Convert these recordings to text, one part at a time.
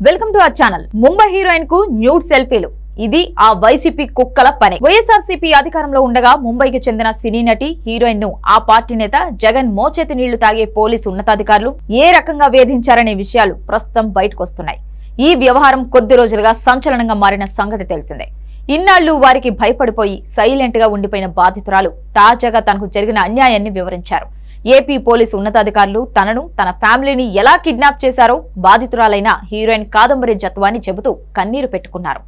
Welcome to our channel. Mumbai heroine కు nude సెల్ఫీలు. ఇది ఆ వైసీపీ కుక్కల పని. వైఎస్ఆర్సీపీ అధికారంలో ఉండగా ముంబైకి చెందిన సినీ నటి హీరోయిన్ ను ఆ పార్టీ నేత జగన్ మోచేతి నీళ్లు తాగే పోలీసు ఉన్నతాధికారులు ఏ రకంగా వేధించారనే విషయాలు ప్రస్తుతం బయటకొస్తున్నాయి. ఈ వ్యవహారం కొద్ది రోజులుగా సంచలనంగా మారిన సంగతి తెలిసిందే. ఇన్నాళ్లు వారికి భయపడిపోయి సైలెంట్ గా ఉండిపోయిన బాధితురాలు తాజాగా తనకు జరిగిన అన్యాయాన్ని వివరించారు. ఏపీ పోలీసు ఉన్నతాధికారులు తనను తన ఫ్యామిలీని ఎలా కిడ్నాప్ చేశారో బాధితురాలైన హీరోయిన్ కాదంబరి జత్వాని చెబుతూ కన్నీరు పెట్టుకున్నారు.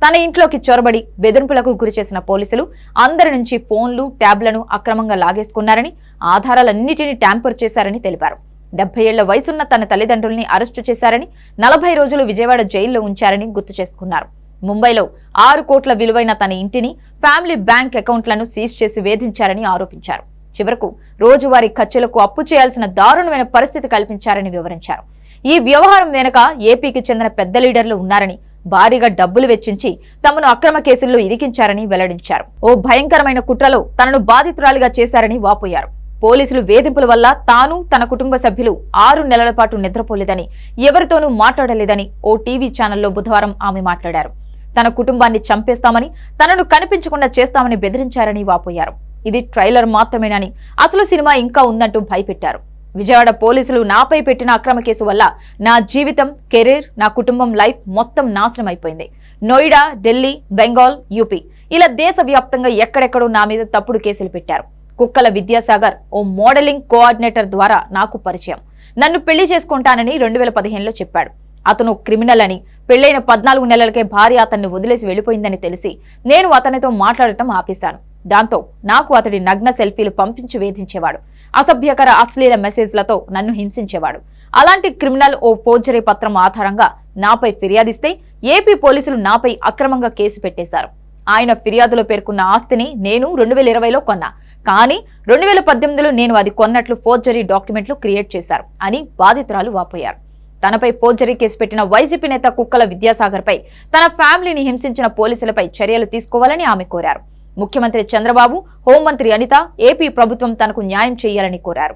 తన ఇంట్లోకి చొరబడి బెదిరింపులకు గురి చేసిన పోలీసులు అందరి నుంచి ఫోన్లు, ట్యాబ్లను అక్రమంగా లాగేసుకున్నారని, ఆధారాలన్నిటినీ ట్యాంపర్ చేశారని తెలిపారు. 70 ఏళ్ల వయసున్న తన తల్లిదండ్రుల్ని అరెస్టు చేశారని, 40 రోజులు విజయవాడ జైల్లో ఉంచారని గుర్తు చేసుకున్నారు. ముంబైలో 6 కోట్ల విలువైన తన ఇంటిని, ఫ్యామిలీ బ్యాంక్ అకౌంట్లను సీజ్ చేసి వేధించారని ఆరోపించారు. చివరకు రోజువారీ ఖర్చులకు అప్పు చేయాల్సిన దారుణమైన పరిస్థితి కల్పించారని వివరించారు. ఈ వ్యవహారం వెనుక ఏపీకి చెందిన పెద్ద లీడర్లు ఉన్నారని, భారీగా డబ్బులు వెచ్చించి తమను అక్రమ కేసుల్లో ఇరికించారని వెల్లడించారు. ఓ భయంకరమైన కుట్రలో తనను బాధితురాలిగా చేశారని వాపోయారు. పోలీసులు వేధింపుల వల్ల తాను, తన కుటుంబ సభ్యులు 6 నెలల పాటు నిద్రపోలేదని, ఎవరితోనూ మాట్లాడలేదని ఓ టీవీ ఛానల్లో బుధవారం ఆమె మాట్లాడారు. తన కుటుంబాన్ని చంపేస్తామని, తనను కనిపించకుండా చేస్తామని బెదిరించారని వాపోయారు. ఇది ట్రైలర్ మాత్రమేనని, అసలు సినిమా ఇంకా ఉందంటూ భయపెట్టారు. విజయవాడ పోలీసులు నాపై పెట్టిన అక్రమ కేసు వల్ల నా జీవితం, కెరీర్, నా కుటుంబం లైఫ్ మొత్తం నాశనం అయిపోయింది. నోయిడా, ఢిల్లీ, బెంగాల్, యూపీ ఇలా దేశవ్యాప్తంగా ఎక్కడెక్కడో నా మీద తప్పుడు కేసులు పెట్టారు. కుక్కల విద్యాసాగర్ ఓ మోడలింగ్ కోఆర్డినేటర్ ద్వారా నాకు పరిచయం. నన్ను పెళ్లి చేసుకుంటానని 2015లో చెప్పాడు. అతను క్రిమినల్ అని, పెళ్లైన 14 నెలలకే భార్య అతన్ని వదిలేసి వెళ్లిపోయిందని తెలిసి నేను అతనితో మాట్లాడటం ఆపేశాను. దాంతో నాకు అతడి నగ్న సెల్ఫీలు పంపించి వేధించేవాడు. అసభ్యకర అశ్లీల మెసేజ్లతో నన్ను హింసించేవాడు. అలాంటి క్రిమినల్ ఓ ఫోర్జరీ పత్రం ఆధారంగా నాపై ఫిర్యాదిస్తే ఏపీ పోలీసులు నాపై అక్రమంగా కేసు పెట్టేశారు. ఆయన ఫిర్యాదులో పేర్కొన్న ఆస్తిని నేను 2020లో కొన్నా, కానీ 2018లో నేను అది కొన్నట్లు ఫోర్జరీ డాక్యుమెంట్లు క్రియేట్ చేశారు అని బాధితురాలు వాపోయారు. తనపై ఫోర్జరీ కేసు పెట్టిన వైసీపీ నేత కుక్కల విద్యాసాగర్ పై, తన ఫ్యామిలీని హింసించిన పోలీసులపై చర్యలు తీసుకోవాలని ఆమె కోరారు. ముఖ్యమంత్రి చంద్రబాబు, హోంమంత్రి అనిత, ఏపీ ప్రభుత్వం తనకు న్యాయం చేయాలని కోరారు.